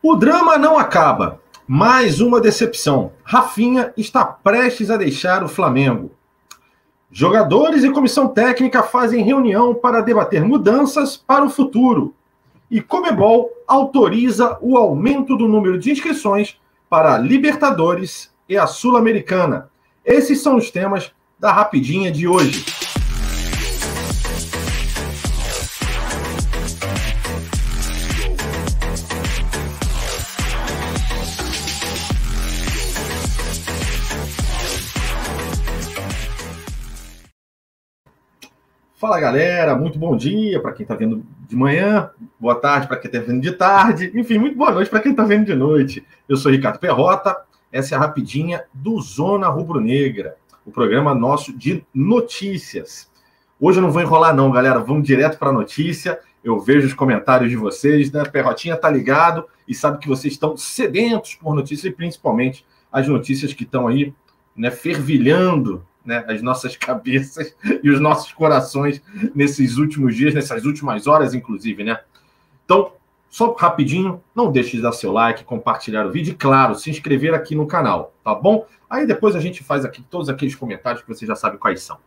O drama não acaba. Mais uma decepção. Rafinha está prestes a deixar o Flamengo. Jogadores e comissão técnica fazem reunião para debater mudanças para o futuro. E Conmebol autoriza o aumento do número de inscrições para a Libertadores e a Sul-Americana. Esses são os temas da Rapidinha de hoje. Fala galera, muito bom dia para quem está vendo de manhã, boa tarde para quem está vendo de tarde, enfim, muito boa noite para quem está vendo de noite. Eu sou Ricardo Perrota, essa é a Rapidinha do Zona Rubro-Negra, o programa nosso de notícias. Hoje eu não vou enrolar não, galera, vamos direto para a notícia, eu vejo os comentários de vocês, né? Perrotinha tá ligado e sabe que vocês estão sedentos por notícias e principalmente as notícias que estão aí, né, fervilhando, né, as nossas cabeças e os nossos corações nesses últimos dias, nessas últimas horas, inclusive, né? Então, só rapidinho, não deixe de dar seu like, compartilhar o vídeo e, claro, se inscrever aqui no canal, tá bom? Aí depois a gente faz aqui todos aqueles comentários que você já sabe quais são.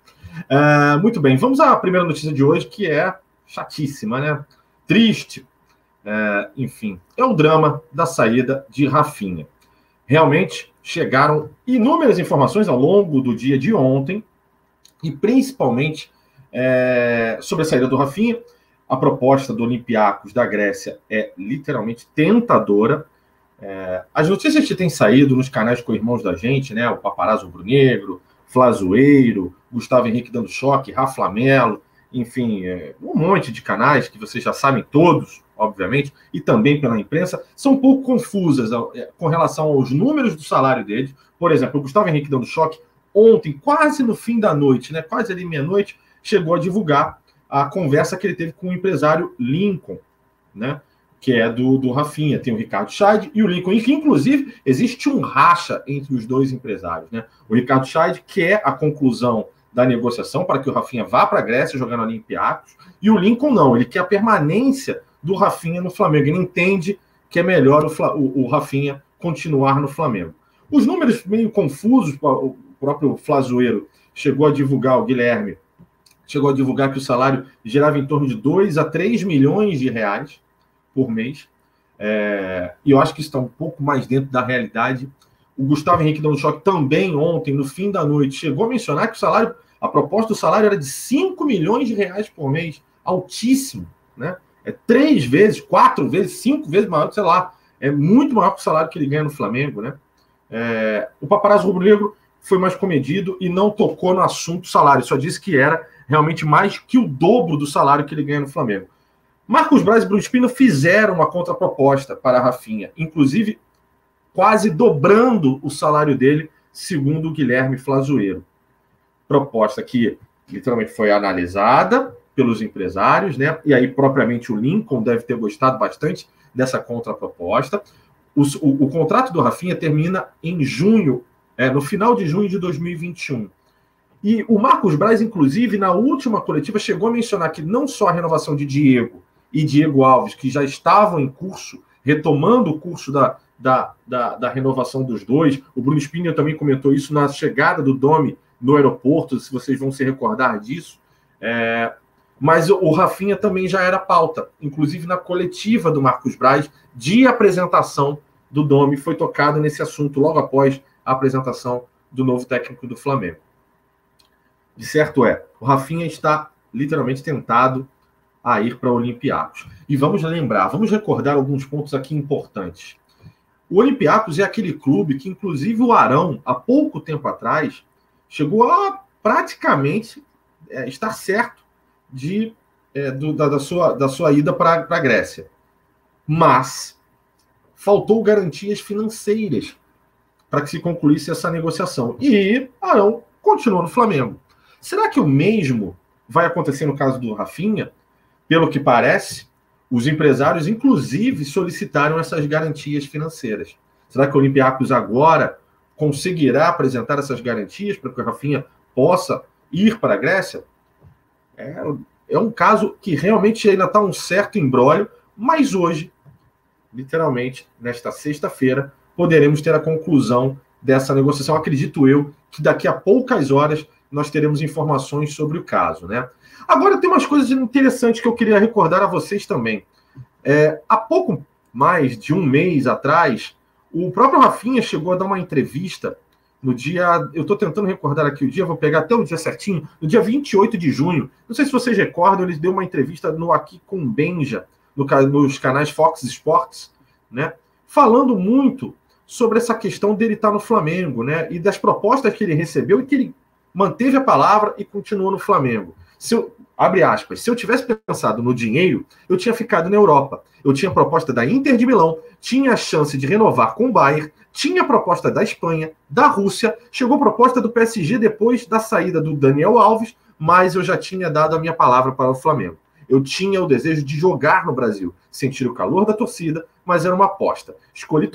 Muito bem, vamos à primeira notícia de hoje, que é chatíssima, né? Triste. Enfim, é o drama da saída de Rafinha. Realmente, chegaram inúmeras informações ao longo do dia de ontem, e principalmente sobre a saída do Rafinha. A proposta do Olympiacos da Grécia é literalmente tentadora. As notícias que têm saído nos canais co-irmãos da gente, né, o Paparazzo Rubro-Negro, Flazoeiro, Gustavo Henrique dando choque, Rafa Melo, enfim, um monte de canais que vocês já sabem todos, obviamente, e também pela imprensa, são um pouco confusas com relação aos números do salário deles. Por exemplo, o Gustavo Henrique dando choque, ontem, quase no fim da noite, né, quase ali meia-noite, chegou a divulgar a conversa que ele teve com o empresário Lincoln, né, que é do Rafinha. Tem o Ricardo Scheid e o Lincoln, e que, inclusive, existe um racha entre os dois empresários, né? O Ricardo Scheid quer a conclusão da negociação para que o Rafinha vá para a Grécia jogar no Olympiacos, e o Lincoln não, ele quer a permanência do Rafinha no Flamengo. Ele entende que é melhor o Rafinha continuar no Flamengo. Os números meio confusos, o próprio Flazoeiro chegou a divulgar, o Guilherme, chegou a divulgar que o salário girava em torno de 2 a 3 milhões de reais por mês, e eu acho que isso está um pouco mais dentro da realidade. O Gustavo Henrique dando choque também ontem, no fim da noite, chegou a mencionar que a proposta do salário era de 5 milhões de reais por mês, altíssimo, né? 3 vezes, 4 vezes, 5 vezes maior, sei lá, é muito maior que o salário que ele ganha no Flamengo, né? O Paparazzo Rubro-Negro foi mais comedido e não tocou no assunto salário, só disse que era realmente mais que o dobro do salário que ele ganha no Flamengo. Marcos Braz e Bruno Spino fizeram uma contraproposta para a Rafinha, inclusive quase dobrando o salário dele, segundo o Guilherme Flazoeiro. Proposta que literalmente foi analisada pelos empresários, né? E aí propriamente o Lincoln deve ter gostado bastante dessa contraproposta. O contrato do Rafinha termina em junho, no final de junho de 2021. E o Marcos Braz, inclusive, na última coletiva, chegou a mencionar que não só a renovação de Diego e Diego Alves, que já estavam em curso, retomando o curso da renovação dos dois. O Bruno Spinner também comentou isso na chegada do Domi no aeroporto, se vocês vão se recordar disso. Mas o Rafinha também já era pauta, inclusive na coletiva do Marcos Braz, de apresentação do Domi, foi tocado nesse assunto logo após a apresentação do novo técnico do Flamengo. De certo o Rafinha está literalmente tentado a ir para o Olympiacos. E vamos recordar alguns pontos aqui importantes. O Olympiacos é aquele clube que, inclusive, o Arão, há pouco tempo atrás, chegou a praticamente estar certo da sua ida para a Grécia. Mas faltou garantias financeiras para que se concluísse essa negociação. E Arão continuou no Flamengo. Será que o mesmo vai acontecer no caso do Rafinha? Pelo que parece, os empresários, inclusive, solicitaram essas garantias financeiras. Será que o Olympiacos agora conseguirá apresentar essas garantias para que o Rafinha possa ir para a Grécia? É um caso que realmente ainda está um certo imbróglio, mas hoje literalmente, nesta sexta-feira, poderemos ter a conclusão dessa negociação. Acredito eu que daqui a poucas horas nós teremos informações sobre o caso, né? Agora, tem umas coisas interessantes que eu queria recordar a vocês também. Há pouco mais de um mês atrás, o próprio Rafinha chegou a dar uma entrevista no dia... Eu estou tentando recordar aqui o dia, vou pegar até o dia certinho, no dia 28 de junho. Não sei se vocês recordam, ele deu uma entrevista no Aqui com Benja, nos canais Fox Sports, né? Falando muito sobre essa questão dele estar no Flamengo, né? E das propostas que ele recebeu e que ele manteve a palavra e continuou no Flamengo. Abre aspas, se eu tivesse pensado no dinheiro, eu tinha ficado na Europa. Eu tinha proposta da Inter de Milão, tinha a chance de renovar com o Bayern, tinha proposta da Espanha, da Rússia, chegou proposta do PSG depois da saída do Daniel Alves, mas eu já tinha dado a minha palavra para o Flamengo. Eu tinha o desejo de jogar no Brasil, sentir o calor da torcida, mas era uma aposta. Escolhi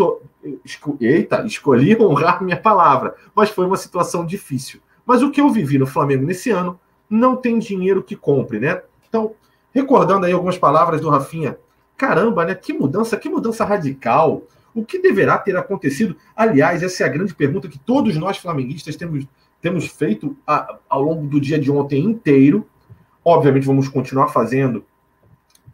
honrar minha palavra, mas foi uma situação difícil. Mas o que eu vivi no Flamengo nesse ano não tem dinheiro que compre, né? Então, recordando aí algumas palavras do Rafinha, caramba, né? Que mudança radical. O que deverá ter acontecido? Aliás, essa é a grande pergunta que todos nós flamenguistas temos feito ao longo do dia de ontem inteiro. Obviamente, vamos continuar fazendo,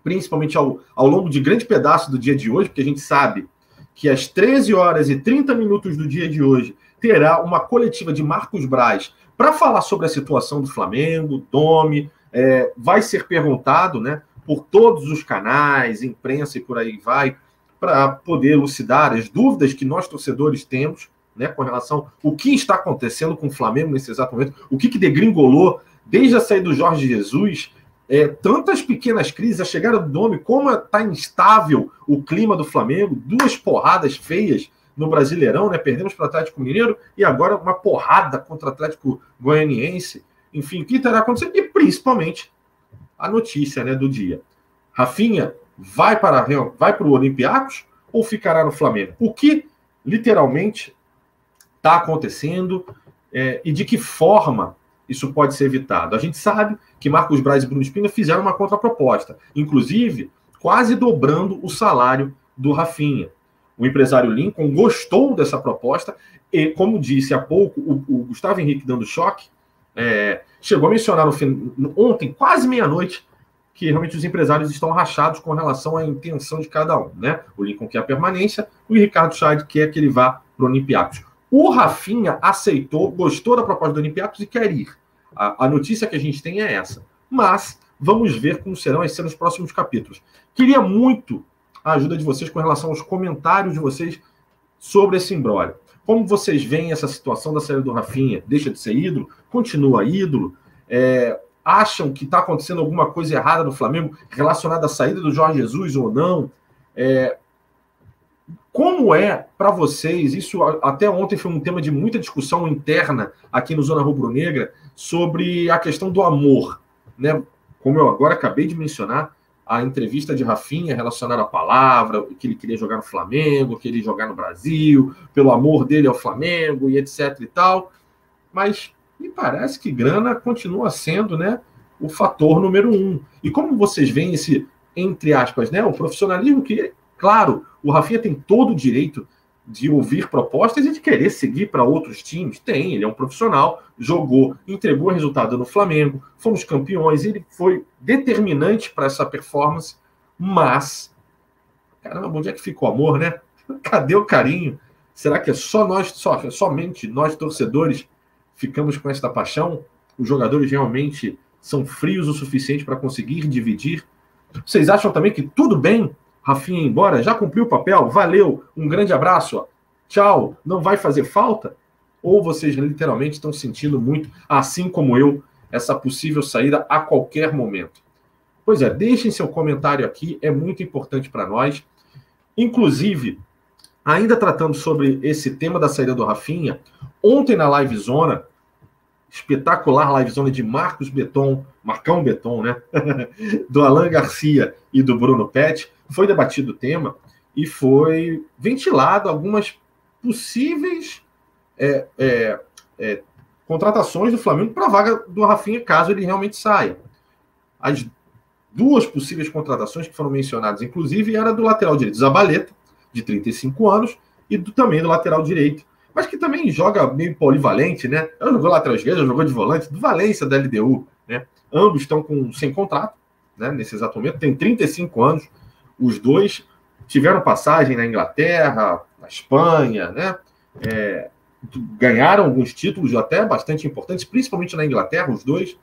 principalmente ao longo de grande pedaço do dia de hoje, porque a gente sabe que às 13 horas e 30 minutos do dia de hoje terá uma coletiva de Marcos Braz para falar sobre a situação do Flamengo, Domi, vai ser perguntado, né, por todos os canais, imprensa e por aí vai, para poder elucidar as dúvidas que nós torcedores temos, né, com relação ao que está acontecendo com o Flamengo nesse exato momento, o que degringolou desde a saída do Jorge Jesus, tantas pequenas crises, a chegada do Domi, como está instável o clima do Flamengo, 2 porradas feias no Brasileirão, né? Perdemos para o Atlético Mineiro e agora uma porrada contra o Atlético Goianiense. Enfim, o que terá acontecido? E principalmente a notícia, né, do dia. Rafinha vai para o Olympiacos ou ficará no Flamengo? O que literalmente está acontecendo e de que forma isso pode ser evitado? A gente sabe que Marcos Braz e Bruno Spina fizeram uma contraproposta, inclusive quase dobrando o salário do Rafinha. O empresário Lincoln gostou dessa proposta e, como disse há pouco, o Gustavo Henrique dando choque, chegou a mencionar ontem, quase meia-noite, que realmente os empresários estão rachados com relação à intenção de cada um, né? O Lincoln quer a permanência, o Ricardo Scheid quer que ele vá para o Olympiacos. O Rafinha aceitou, gostou da proposta do Olympiacos e quer ir. A notícia que a gente tem é essa. Mas vamos ver como serão as cenas nos próximos capítulos. Queria muito a ajuda de vocês com relação aos comentários de vocês sobre esse imbróglio. Como vocês veem essa situação da saída do Rafinha? Deixa de ser ídolo? Continua ídolo? Acham que está acontecendo alguma coisa errada no Flamengo relacionada à saída do Jorge Jesus ou não? Como é para vocês, isso até ontem foi um tema de muita discussão interna aqui no Zona Rubro-Negra, sobre a questão do amor, né? Como eu agora acabei de mencionar, a entrevista de Rafinha relacionada à palavra, que ele queria jogar no Flamengo, queria jogar no Brasil, pelo amor dele ao Flamengo e etc e tal. Mas me parece que grana continua sendo, né, o fator número 1. E como vocês veem esse, entre aspas, né, o profissionalismo que, claro, o Rafinha tem todo o direito de ouvir propostas e de querer seguir para outros times. Tem, ele é um profissional, jogou, entregou resultado no Flamengo, fomos campeões, ele foi determinante para essa performance, mas, caramba, onde é que ficou o amor, né? Cadê o carinho? Será que é somente nós torcedores ficamos com esta paixão? Os jogadores realmente são frios o suficiente para conseguir dividir? Vocês acham também que tudo bem Rafinha ir embora? Já cumpriu o papel? Valeu, um grande abraço, tchau, não vai fazer falta? Ou vocês literalmente estão sentindo muito, assim como eu, essa possível saída a qualquer momento? Pois é, deixem seu comentário aqui, é muito importante para nós. Inclusive, ainda tratando sobre esse tema da saída do Rafinha, ontem na Livezona, espetacular livezona de Marcão Beton, né? Do Alan Garcia e do Bruno Pet, foi debatido o tema e foi ventilado algumas possíveis contratações do Flamengo para a vaga do Rafinha, caso ele realmente saia. duas possíveis contratações que foram mencionadas, inclusive, era do lateral direito Zabaleta, de 35 anos, e também do lateral direito, mas que também joga meio polivalente, né? Já jogou lateral esquerdo, já jogou de volante, do Valência, da LDU, né? Ambos estão sem contrato, né, nesse exato momento, tem 35 anos, os dois tiveram passagem na Inglaterra, na Espanha, né? Ganharam alguns títulos até bastante importantes, principalmente na Inglaterra, os dois.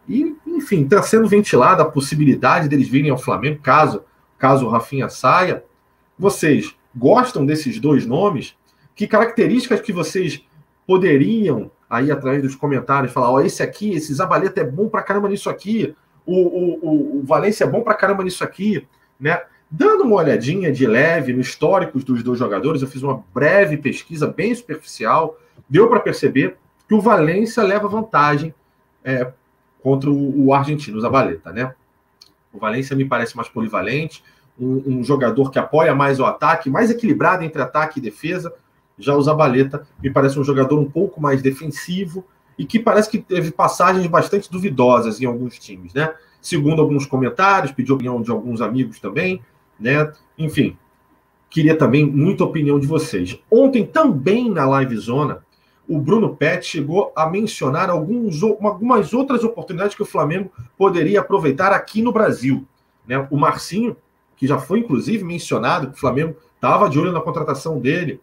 E, enfim, está sendo ventilada a possibilidade deles virem ao Flamengo, caso o Rafinha saia. Vocês gostam desses dois nomes? Que características que vocês poderiam, aí através dos comentários, falar, ó, esse Zabaleta é bom pra caramba nisso aqui, o Valência é bom pra caramba nisso aqui, né? Dando uma olhadinha de leve no históricos dos dois jogadores, eu fiz uma breve pesquisa bem superficial, deu para perceber que o Valência leva vantagem contra o argentino, o Zabaleta, né? O Valência me parece mais polivalente, um jogador que apoia mais o ataque, mais equilibrado entre ataque e defesa. Já o Zabaleta me parece um jogador um pouco mais defensivo e que parece que teve passagens bastante duvidosas em alguns times, né? Segundo alguns comentários, pedi a opinião de alguns amigos também, né? Enfim, queria também muita opinião de vocês. Ontem, também na Live Zona, o Bruno Pet chegou a mencionar algumas outras oportunidades que o Flamengo poderia aproveitar aqui no Brasil, né? O Marcinho, que já foi, inclusive, mencionado, que o Flamengo estava de olho na contratação dele.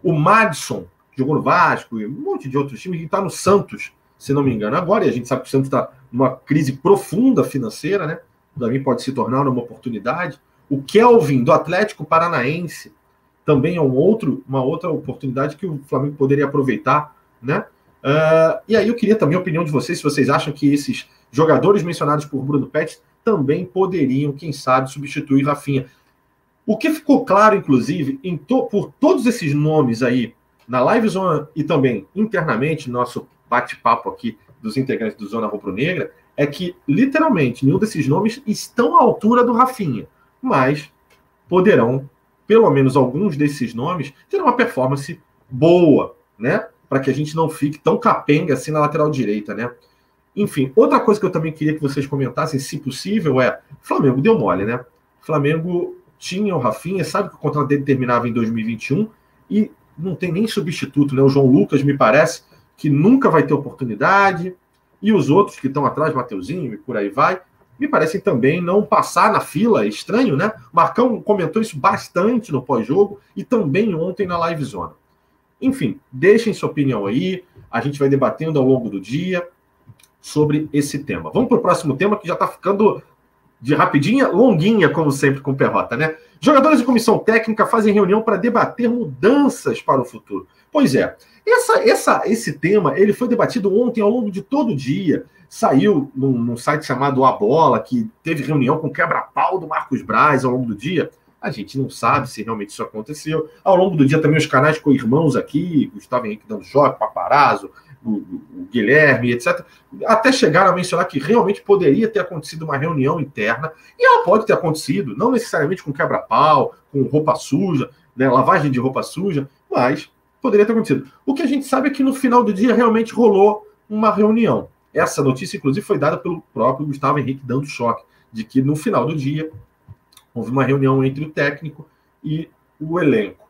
O Madison, que jogou no Vasco, e um monte de outros times, que está no Santos, se não me engano, agora. E a gente sabe que o Santos está numa crise profunda financeira, né? Também pode se tornar uma oportunidade. O Kelvin, do Atlético Paranaense, também é uma outra oportunidade que o Flamengo poderia aproveitar, né? E aí eu queria também a opinião de vocês, se vocês acham que esses jogadores mencionados por Bruno Pet também poderiam, quem sabe, substituir Rafinha. O que ficou claro, inclusive, por todos esses nomes aí, na Live Zona e também internamente, nosso bate-papo aqui dos integrantes do Zona Rubro-Negra, é que, literalmente, nenhum desses nomes estão à altura do Rafinha, mas poderão, pelo menos alguns desses nomes, ter uma performance boa, né? Para que a gente não fique tão capenga assim na lateral direita, né? Enfim, outra coisa que eu também queria que vocês comentassem, se possível, o Flamengo deu mole, né? O Flamengo tinha o Rafinha, sabe que o contrato dele terminava em 2021 e não tem nem substituto, né? O João Lucas, me parece, que nunca vai ter oportunidade, e os outros que estão atrás, Mateuzinho e por aí vai, me parecem também não passar na fila. Estranho, né? O Marcão comentou isso bastante no pós-jogo e também ontem na Live Zona. Enfim, deixem sua opinião aí, a gente vai debatendo ao longo do dia sobre esse tema. Vamos para o próximo tema, que já está ficando de rapidinha, longuinha, como sempre, com o Perrota, né? Jogadores e comissão técnica fazem reunião para debater mudanças para o futuro. Pois é, esse tema ele foi debatido ontem ao longo de todo o dia. Saiu num site chamado A Bola, que teve reunião com o quebra-pau do Marcos Braz ao longo do dia. A gente não sabe se realmente isso aconteceu. Ao longo do dia também os canais com irmãos aqui, Gustavo Henrique dando choque, Paparazzo, o Guilherme, etc., até chegaram a mencionar que realmente poderia ter acontecido uma reunião interna, e ela pode ter acontecido, não necessariamente com quebra-pau, com roupa suja, né, lavagem de roupa suja, mas poderia ter acontecido. O que a gente sabe é que no final do dia realmente rolou uma reunião. Essa notícia, inclusive, foi dada pelo próprio Gustavo Henrique, dando choque, de que no final do dia houve uma reunião entre o técnico e o elenco.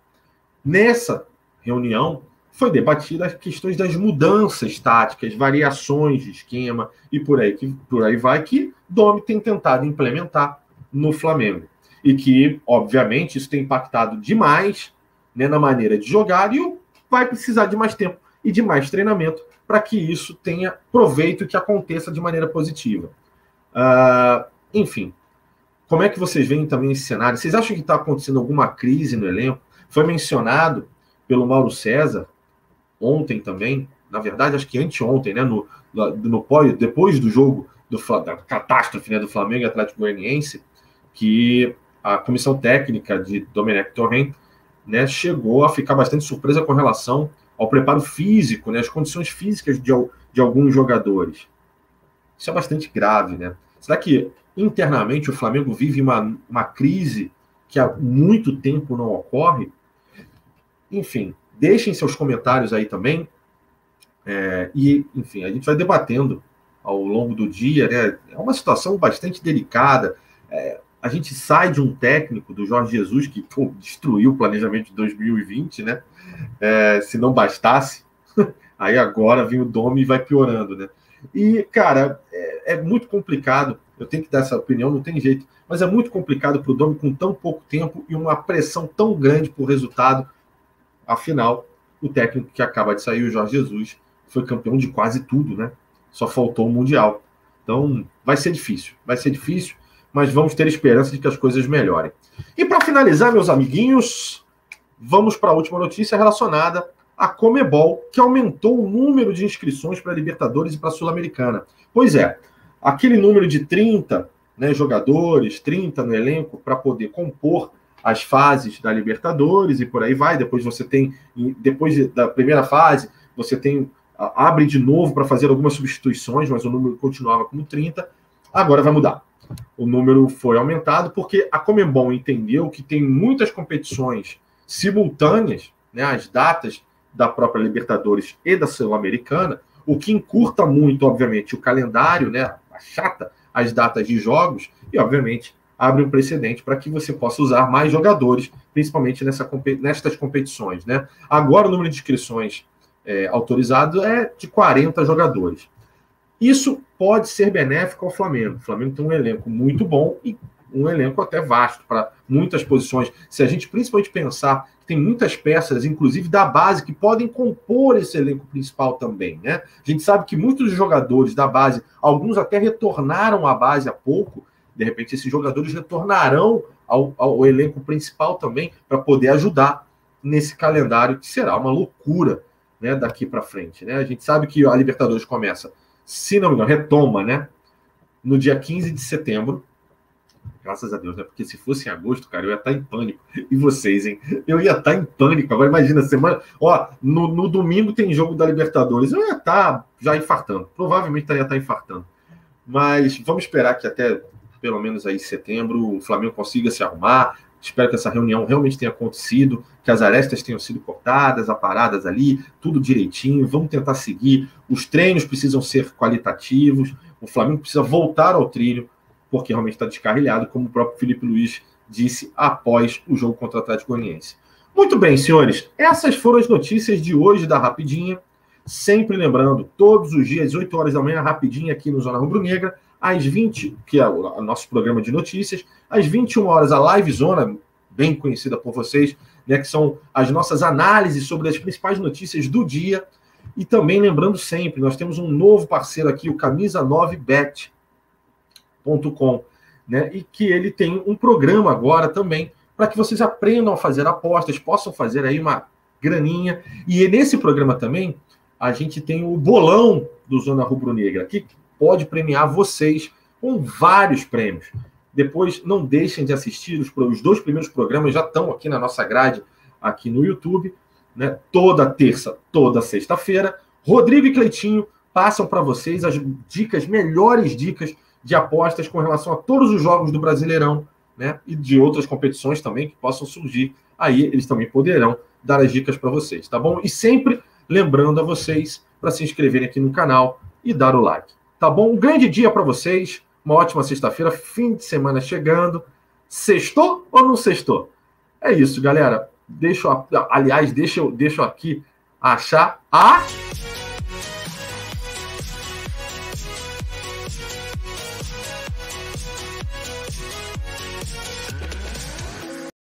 Nessa reunião, foi debatida as questões das mudanças táticas, variações de esquema e por aí vai, que Domi tem tentado implementar no Flamengo. E que, obviamente, isso tem impactado demais, né, na maneira de jogar, e vai precisar de mais tempo e de mais treinamento para que isso tenha proveito e que aconteça de maneira positiva. Enfim, como é que vocês veem também esse cenário? Vocês acham que está acontecendo alguma crise no elenco? Foi mencionado pelo Mauro César ontem também, na verdade, acho que anteontem, né, depois do jogo da catástrofe, né, do Flamengo e Atlético Goianiense, que a comissão técnica de Domenech Torrent, né, chegou a ficar bastante surpresa com relação ao preparo físico, né, as condições físicas de alguns jogadores. Isso é bastante grave, né? Será que internamente o Flamengo vive uma crise que há muito tempo não ocorre? Enfim, deixem seus comentários aí também. Enfim, a gente vai debatendo ao longo do dia, né? É uma situação bastante delicada. A gente sai de um técnico, do Jorge Jesus, que destruiu o planejamento de 2020, né? Se não bastasse, aí agora vem o Domi e vai piorando, né? E, cara, é muito complicado. Eu tenho que dar essa opinião, não tem jeito. Mas é muito complicado para o Domi com tão pouco tempo e uma pressão tão grande por resultado. Afinal, o técnico que acaba de sair, o Jorge Jesus, foi campeão de quase tudo, né? Só faltou o Mundial. Então, vai ser difícil, mas vamos ter esperança de que as coisas melhorem. E para finalizar, meus amiguinhos, vamos para a última notícia relacionada à Conmebol, que aumentou o número de inscrições para a Libertadores e para a Sul-Americana. Pois é, aquele número de 30, né, jogadores, 30 no elenco, para poder compor as fases da Libertadores e por aí vai. Depois você tem, depois da primeira fase, você tem, abre de novo para fazer algumas substituições, mas o número continuava como 30. Agora vai mudar. O número foi aumentado porque a Conmebol entendeu que tem muitas competições simultâneas, né, as datas da própria Libertadores e da Sul-Americana, o que encurta muito, obviamente, o calendário, né, achata as datas de jogos e, obviamente, abre um precedente para que você possa usar mais jogadores, principalmente nestas competições, né? Agora o número de inscrições autorizado é de 40 jogadores. Isso pode ser benéfico ao Flamengo. O Flamengo tem um elenco muito bom e um elenco até vasto para muitas posições. Se a gente principalmente pensar que tem muitas peças, inclusive da base, que podem compor esse elenco principal também, né? A gente sabe que muitos dos jogadores da base, alguns até retornaram à base há pouco, de repente esses jogadores retornarão ao elenco principal também para poder ajudar nesse calendário que será uma loucura, né, daqui para frente, né? A gente sabe que a Libertadores começa, se não me engano, retoma, né, no dia 15 de setembro, graças a Deus, né, porque se fosse em agosto, cara, eu ia estar em pânico, e vocês, hein, eu ia estar em pânico, agora imagina, semana, no domingo tem jogo da Libertadores, eu ia estar já infartando, provavelmente ia estar infartando, mas vamos esperar que até, pelo menos aí em setembro, o Flamengo consiga se arrumar. Espero que essa reunião realmente tenha acontecido, que as arestas tenham sido cortadas, aparadas ali, tudo direitinho. Vamos tentar seguir. Os treinos precisam ser qualitativos. O Flamengo precisa voltar ao trilho, porque realmente está descarrilhado, como o próprio Felipe Luiz disse após o jogo contra o Atlético Goianiense. Muito bem, senhores. Essas foram as notícias de hoje da Rapidinha. Sempre lembrando, todos os dias, 8 horas da manhã, Rapidinha aqui no Zona Rubro-Negra. Às 20, que é o nosso programa de notícias, às 21 horas, a Live Zona, bem conhecida por vocês, né, que são as nossas análises sobre as principais notícias do dia. E também lembrando sempre, nós temos um novo parceiro aqui, o camisa9bet.com, né, e que ele tem um programa agora também, para que vocês aprendam a fazer apostas, possam fazer aí uma graninha. E nesse programa também, a gente tem o bolão do Zona Rubro-Negra, que pode premiar vocês com vários prêmios. Depois, não deixem de assistir os 2 primeiros programas, já estão aqui na nossa grade, aqui no YouTube, né? Toda terça, toda sexta-feira. Rodrigo e Cleitinho passam para vocês as dicas, melhores dicas de apostas com relação a todos os jogos do Brasileirão, né? E de outras competições também que possam surgir. Aí eles também poderão dar as dicas para vocês, tá bom? E sempre lembrando a vocês para se inscreverem aqui no canal e dar o like. Tá bom? Um grande dia para vocês. Uma ótima sexta-feira. Fim de semana chegando. Sextou ou não sextou? É isso, galera. Deixa eu aqui achar a...